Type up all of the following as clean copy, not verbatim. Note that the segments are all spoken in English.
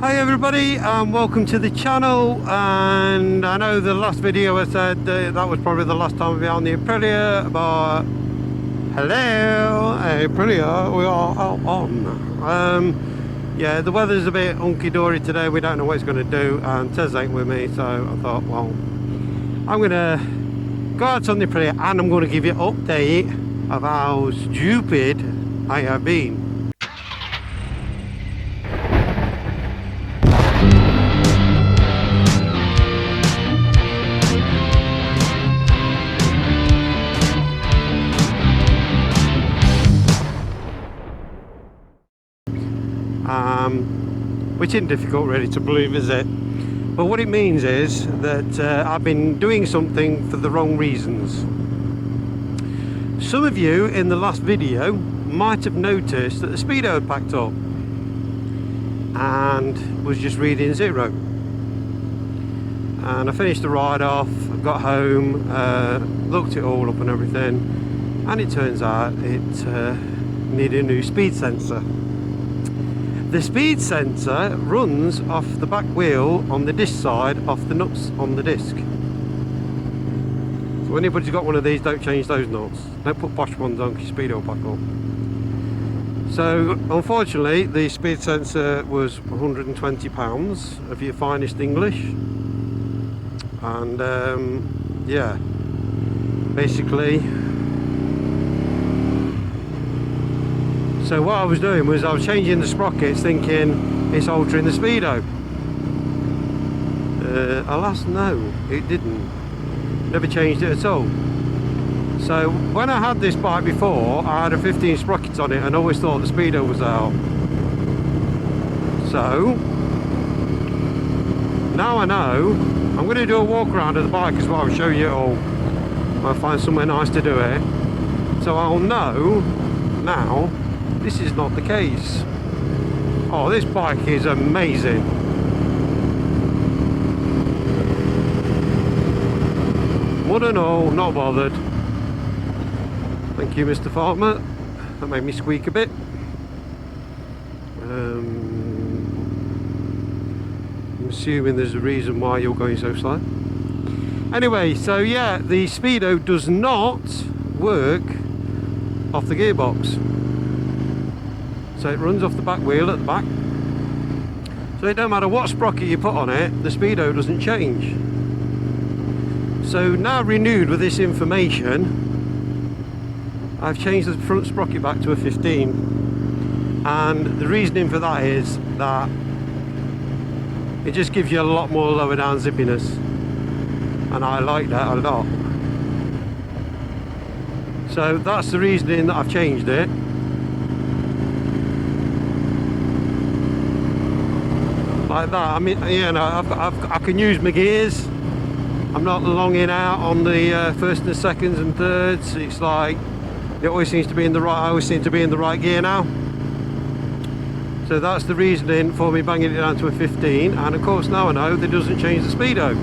Hi everybody, and welcome to the channel. And I know the last video I said that was probably the last time I'll be on the Aprilia, but hello Aprilia, we are out on. Yeah, the weather's a bit hunky-dory today. We don't know what it's going to do, and Tez ain't with me, so I thought, well, I'm going to go out on the Aprilia and I'm going to give you an update of how stupid I have been. Which isn't difficult really to believe, is it? But what it means is that I've been doing something for the wrong reasons. Some of you in the last video might have noticed that the Speedo had packed up and was just reading 0. And I finished the ride off, got home, looked it all up and everything, and it turns out it needed a new speed sensor. The speed sensor runs off the back wheel on the disc side, off the nuts on the disc. So anybody's got one of these, don't change those nuts. Don't put posh ones on because your speed will pack up. So unfortunately the speed sensor was £120 of your finest English. And yeah, basically, so what I was doing was I was changing the sprockets thinking it's altering the Speedo. Alas no, it didn't. Never changed it at all. So when I had this bike before, I had a 15 sprocket on it and always thought the Speedo was out. So now I know. I'm going to do a walk around of the bike as well. I'll show you it all. I'll find somewhere nice to do it. So I'll know now this is not the case. Oh, this bike is amazing. Mud and all, not bothered. Thank you, Mr. Farmer. That made me squeak a bit. I'm assuming there's a reason why you're going so slow. Anyway, so yeah, the Speedo does not work off the gearbox. So it runs off the back wheel at the back. So it don't matter what sprocket you put on it, the Speedo doesn't change. So now renewed with this information, I've changed the front sprocket back to a 15. And the reasoning for that is that it just gives you a lot more lower down zippiness. And I like that a lot. So that's the reasoning that I've changed it. Like that. I mean, you know, I can use my gears. I'm not longing out on the first and seconds and thirds. It's like it always seems to be in the right. I always seem to be in the right gear now. So that's the reasoning for me banging it down to a 15. And of course now I know that it doesn't change the Speedo.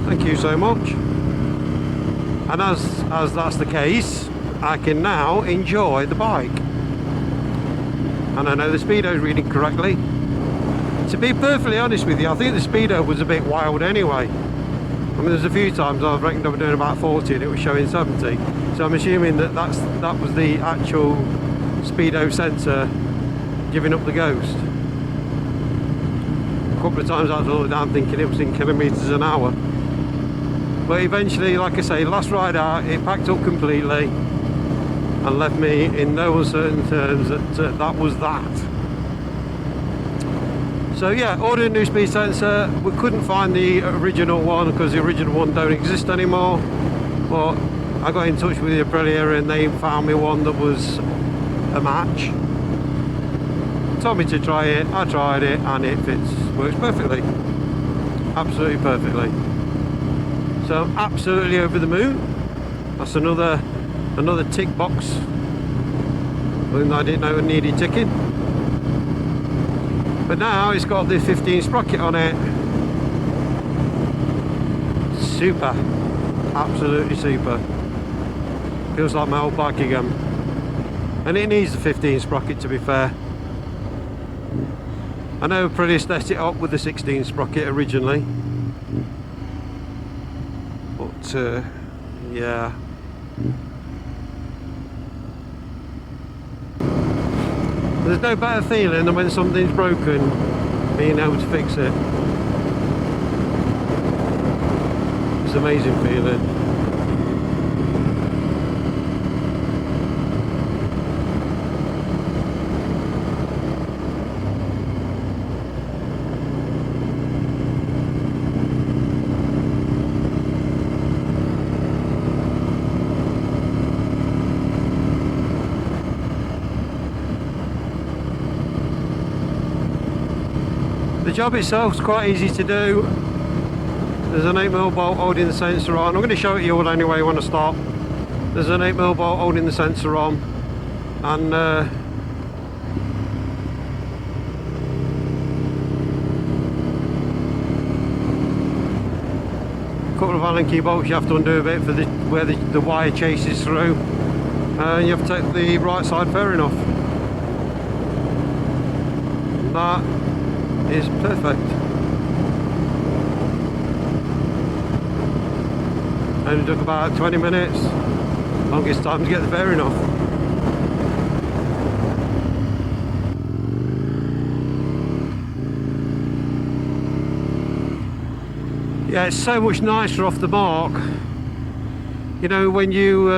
Thank you so much. And as that's the case, I can now enjoy the bike. And I know the Speedo is reading correctly. To be perfectly honest with you, I think the Speedo was a bit wild anyway. I mean, there's a few times I've reckoned I was doing about 40 and it was showing 70. So I'm assuming that that was the actual Speedo sensor giving up the ghost. A couple of times I looked down thinking it was in kilometres an hour. But eventually, like I say, last ride out, it packed up completely and left me in no uncertain terms that that was that. So yeah, ordered a new speed sensor. We couldn't find the original one because the original one don't exist anymore. But I got in touch with the Aprilia and they found me one that was a match. Told me to try it. I tried it and it works perfectly. Absolutely perfectly. So I'm absolutely over the moon. That's another tick box. Something I didn't know needed ticking. But now it's got the 15 sprocket on it. Super. Absolutely super. Feels like my old bike again. And it needs the 15 sprocket, to be fair. I know Aprilia set it up with the 16 sprocket originally, but yeah. There's no better feeling than when something's broken, being able to fix it. It's an amazing feeling. The job itself is quite easy to do. There's an 8mm bolt holding the sensor on. I'm going to show it you all anyway when I stop. There's an 8mm bolt holding the sensor on, and a couple of Allen key bolts you have to undo a bit for where the wire chases through, and you have to take the right side fairing off. That is perfect. Only took about 20 minutes. Longest time to get the fairing off. Yeah, it's so much nicer off the mark. You know, when you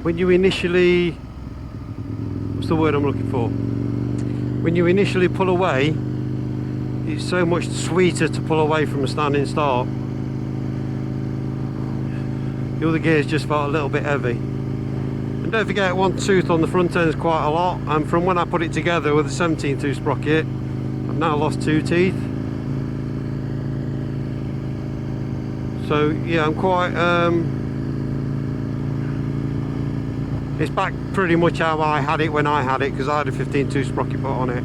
initially, what's the word I'm looking for? When you initially pull away, it's so much sweeter to pull away from a standing start. The other gears just felt a little bit heavy. And don't forget, one tooth on the front end is quite a lot, and from when I put it together with a 17 tooth sprocket, I've now lost 2 teeth. So yeah, I'm quite it's back pretty much how I had it when I had it, because I had a 15 tooth sprocket put on it.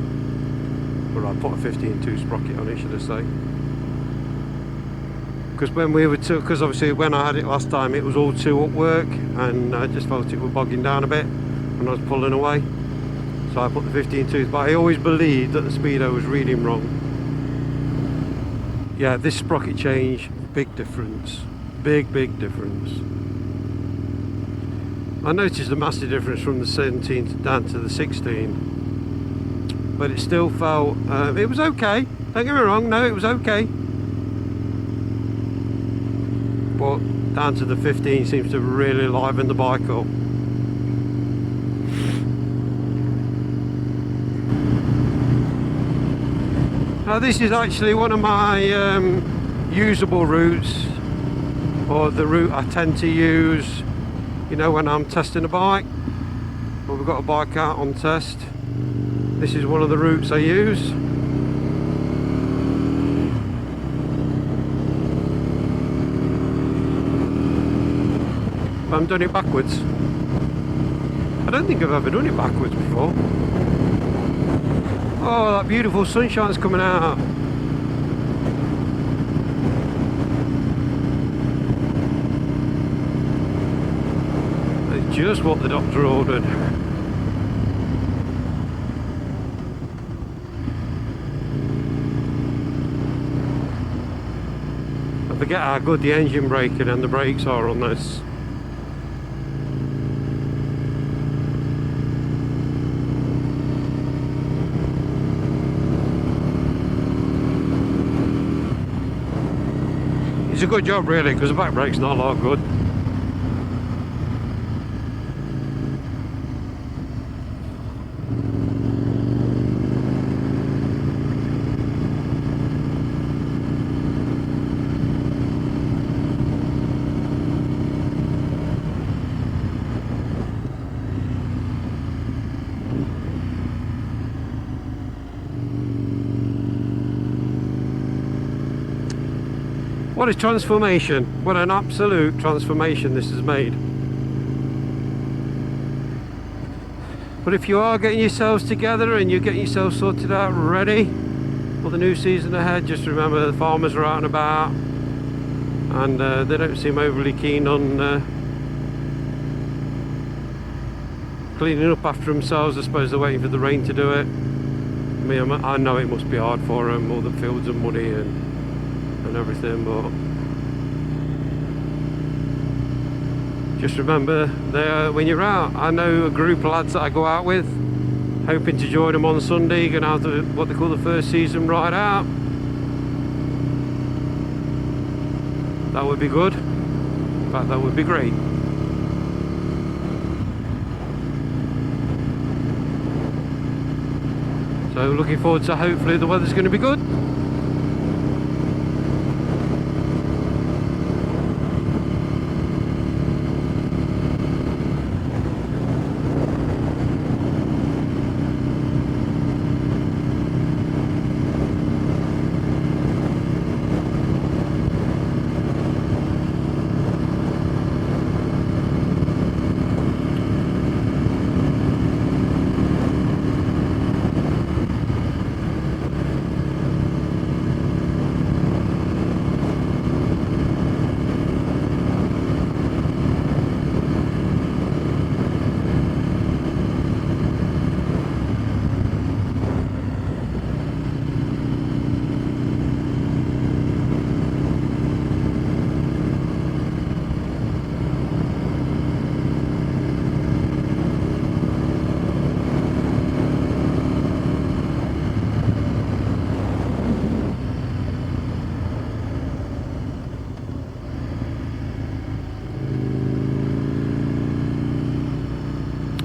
Or I put a 15 tooth sprocket on it, should I say. Because when we were because obviously when I had it last time it was all 2 up work, and I just felt it was bogging down a bit when I was pulling away. So I put the 15 tooth, but I always believed that the Speedo was reading wrong. Yeah, this sprocket change, big difference. Big difference. I noticed a massive difference from the 17 down to the 16, but it still felt, it was okay, don't get me wrong, no, it was okay, but down to the 15 seems to really liven the bike up. Now this is actually one of my usable routes, or the route I tend to use, you know, when I'm testing a bike. Well, we've got a bike out on test. This is one of the routes I use. But I'm doing it backwards. I don't think I've ever done it backwards before. Oh, that beautiful sunshine's coming out. Just what the doctor ordered. I forget how good the engine braking and the brakes are on this. It's a good job really, because the back brake's not a lot good. What a transformation, what an absolute transformation this has made. But if you are getting yourselves together and you're getting yourselves sorted out ready for the new season ahead, just remember the farmers are out and about, and they don't seem overly keen on cleaning up after themselves. I suppose they're waiting for the rain to do it. I know it must be hard for them, all the fields are muddy and everything, but just remember, when you're out, I know a group of lads that I go out with, hoping to join them on Sunday, going out to what they call the first season ride out. That would be good. In fact, that would be great. So looking forward to, hopefully the weather's going to be good.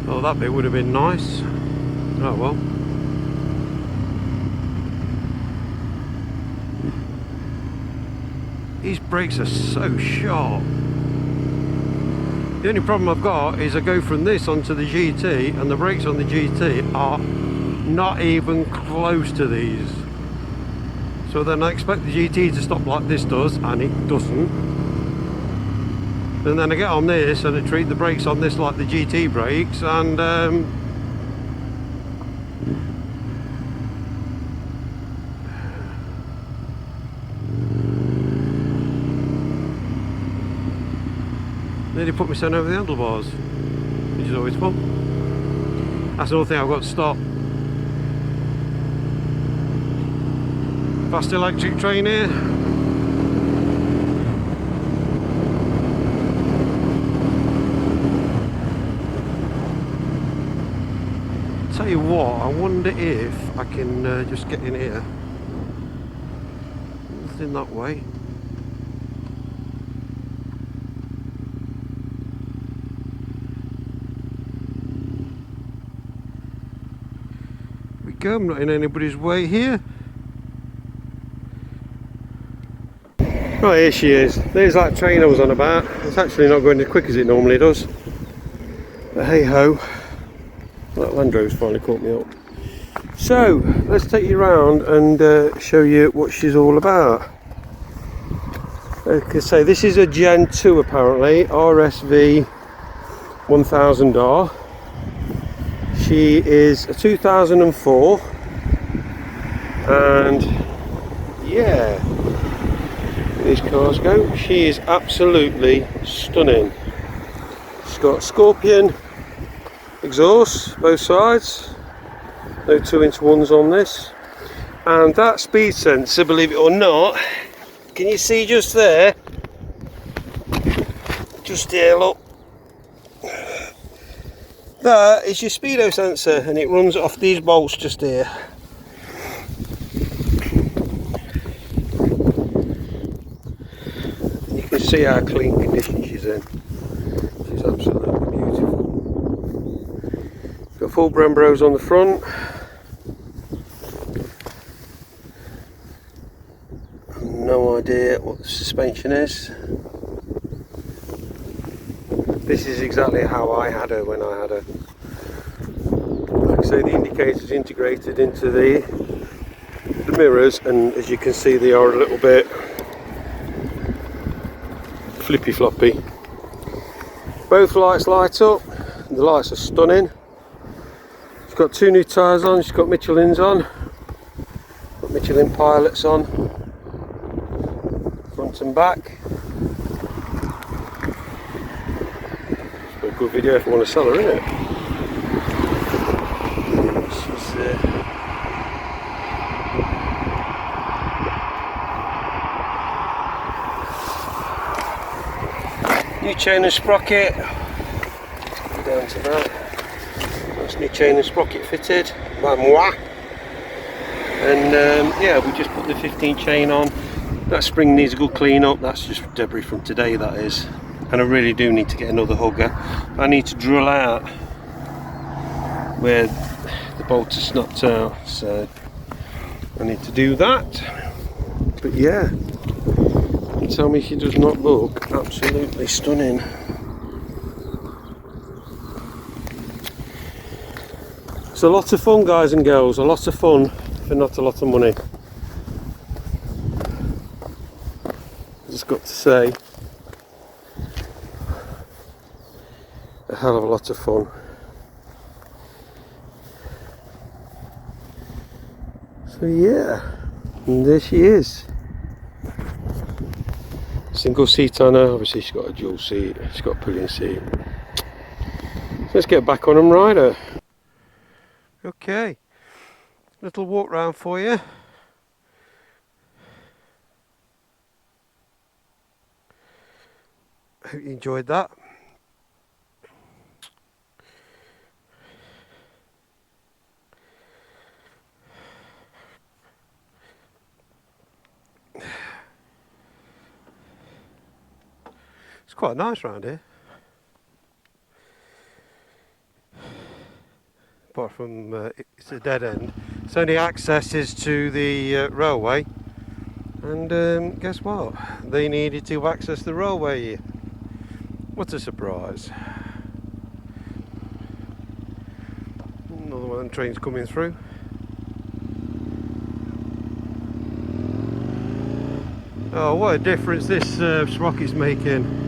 Oh, that bit would have been nice. Oh well. These brakes are so sharp. The only problem I've got is I go from this onto the GT, and the brakes on the GT are not even close to these. So then I expect the GT to stop like this does, and it doesn't. And then I get on this and I treat the brakes on this like the GT brakes, and nearly put my son over the handlebars, which is always fun. That's another thing I've got to stop. Fast electric train here. Tell you what, I wonder if I can just get in here. Nothing that way. There we go, I'm not in anybody's way here. Right, here she is. There's that train I was on about. It's actually not going as quick as it normally does. But hey ho. That Land Rover's finally caught me up. So, let's take you around and show you what she's all about. Like I say, this is a Gen 2 apparently, RSV 1000R. She is a 2004, and yeah, these cars go. She is absolutely stunning. She's got Scorpion exhaust both sides, no 2-inch ones on this, and that speed sensor, believe it or not, can you see just there, just here, look, that is your Speedo sensor, and it runs off these bolts just here. You can see how clean condition she's in. She's absolutely beautiful. Got full Brembros on the front. No idea what the suspension is. This is exactly how I had her when I had her. Like I say, the indicator's integrated into the mirrors, and as you can see, they are a little bit flippy floppy. Both lights light up. The lights are stunning. She's got 2 new tyres on. She's got Michelin's on. Got Michelin pilots on, front and back. It's a good video if you want to sell her, isn't it? chain and sprocket. Down to that. That's new chain and sprocket fitted by moi. And yeah, we just put the 15 chain on. That spring needs a good clean up. That's just debris from today, that is. And I really do need to get another hugger. I need to drill out where the bolt is snapped out, so I need to do that. But yeah, you tell me she does not look absolutely stunning. It's a lot of fun, guys and girls, a lot of fun for not a lot of money. Just got to say, a hell of a lot of fun. So yeah, and there she is. Single seat on her, obviously she's got a dual seat, she's got a pillion seat. So let's get back on and ride her. Okay, little walk round for you. Hope you enjoyed that. It's quite nice round here. Apart from it's a dead end. It's only access is to the railway. And guess what? They needed to access the railway here. What a surprise. Another one of them trains coming through. Oh, what a difference this Sprocket's making.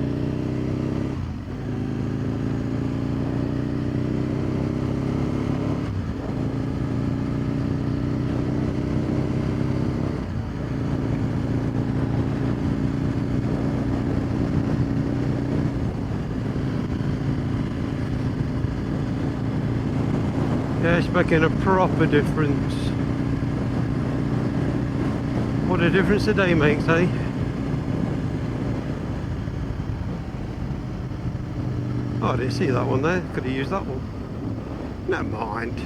Yeah, it's making a proper difference. What a difference a day makes, eh? Oh, I didn't see that one there. Could have used that one. Never mind.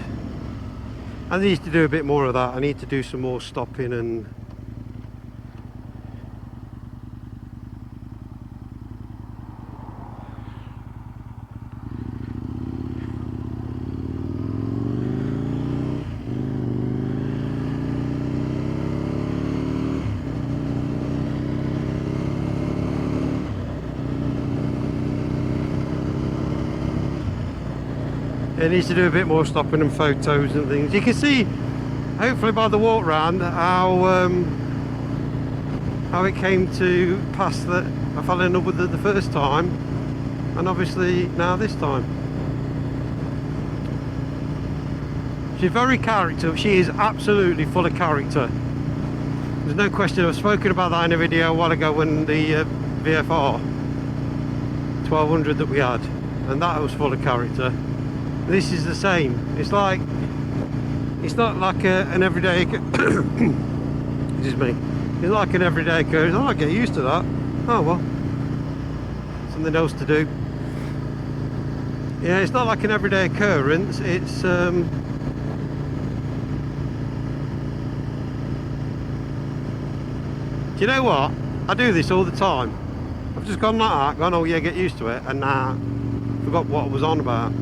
I need to do a bit more of that. I need to do some more stopping and... It needs to do a bit more stopping and photos and things. You can see, hopefully by the walk round, how it came to pass that I fell in love with it the first time, and obviously now this time. She's very character. She is absolutely full of character. There's no question. I've spoken about that in a video a while ago when the VFR 1200 that we had, and that was full of character. This is the same. It's like, it's not like an everyday excuse me, it's like an everyday occurrence. I get used to that. Oh well, something else to do. Yeah, it's not like an everyday occurrence. It's do you know what, I do this all the time. I've just gone like that, gone, oh yeah, get used to it, and now forgot what I was on about.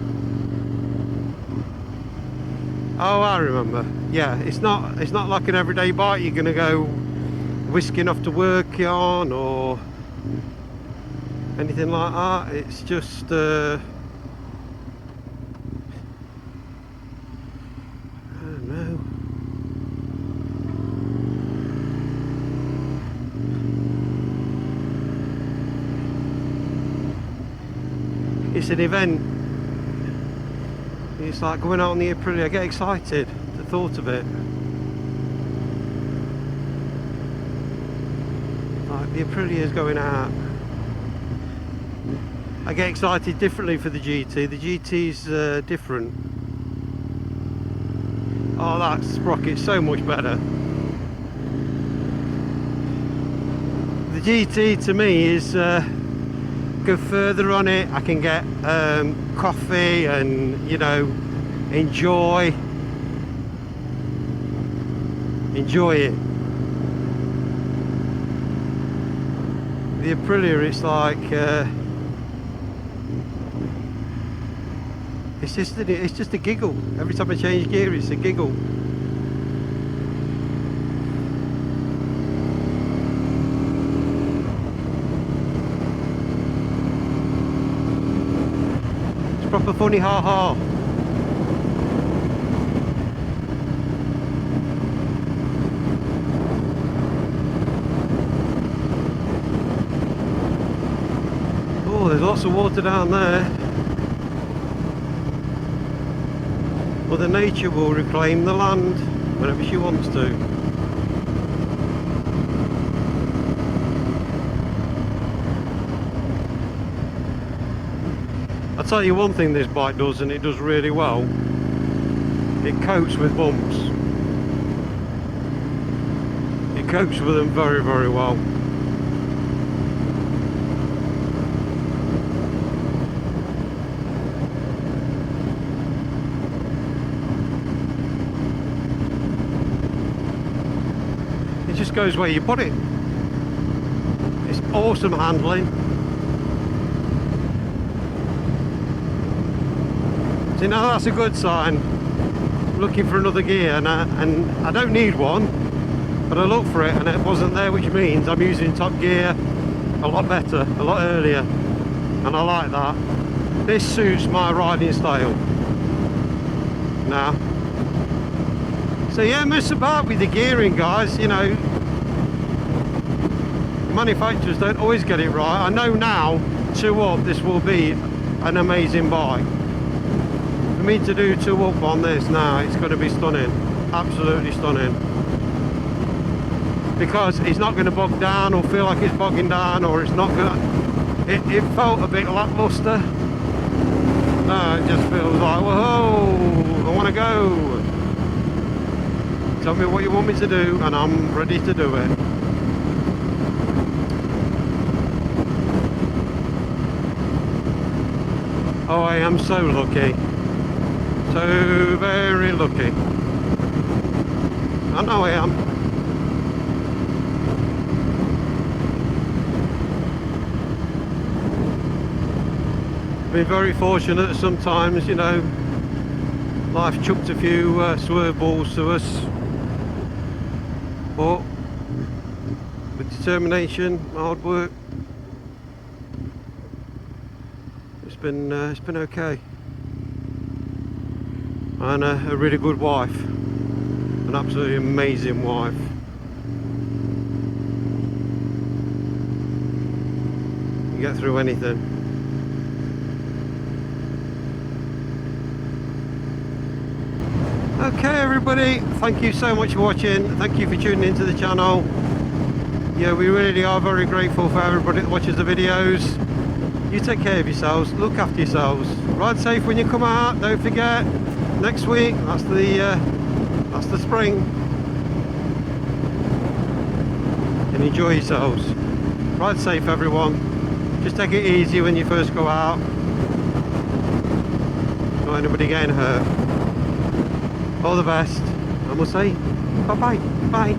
Oh, I remember. Yeah, it's not like an everyday bike you're gonna go whisking off to work on or anything like that. It's just I don't know. It's an event. It's like going out on the Aprilia. I get excited at the thought of it. Like the Aprilia is going out. I get excited differently for the GT. The GT's different. Oh, that Sprocket's so much better. The GT to me is go further on it, I can get coffee and, you know, enjoy it. The Aprilia, it's like it's just a giggle. Every time I change gear, it's a giggle. It's proper funny, ha ha. Oh, there's lots of water down there. Mother Nature will reclaim the land whenever she wants to. I'll tell you one thing this bike does, and it does really well. It copes with bumps. It copes with them very, very well. Just goes where you put it. It's awesome handling. See, now that's a good sign. I'm looking for another gear, and I don't need one, but I look for it and it wasn't there, which means I'm using top gear a lot better, a lot earlier, and I like that. This suits my riding style now. So yeah, mess about with the gearing, guys. You know, manufacturers don't always get it right. I know now, 2 up, this will be an amazing bike. For me to do 2 up on this now, it's going to be stunning, absolutely stunning. Because it's not going to bog down or feel like it's bogging down, or it's not going to... It felt a bit lackluster. No, it just feels like, whoa, I want to go. Tell me what you want me to do and I'm ready to do it. Oh, I am so lucky. So very lucky. I know I am. Been very fortunate sometimes, you know. Life chucked a few swerve balls to us. But with determination, hard work, it's been okay. And a really good wife, an absolutely amazing wife. You get through anything. Okay everybody, thank you so much for watching. Thank you for tuning into the channel. Yeah, we really are very grateful for everybody that watches the videos. You take care of yourselves, look after yourselves, ride safe when you come out. Don't forget, next week, that's the spring. And enjoy yourselves. Ride safe everyone. Just take it easy when you first go out. Not anybody getting hurt. All the best, and we'll say bye-bye. Bye.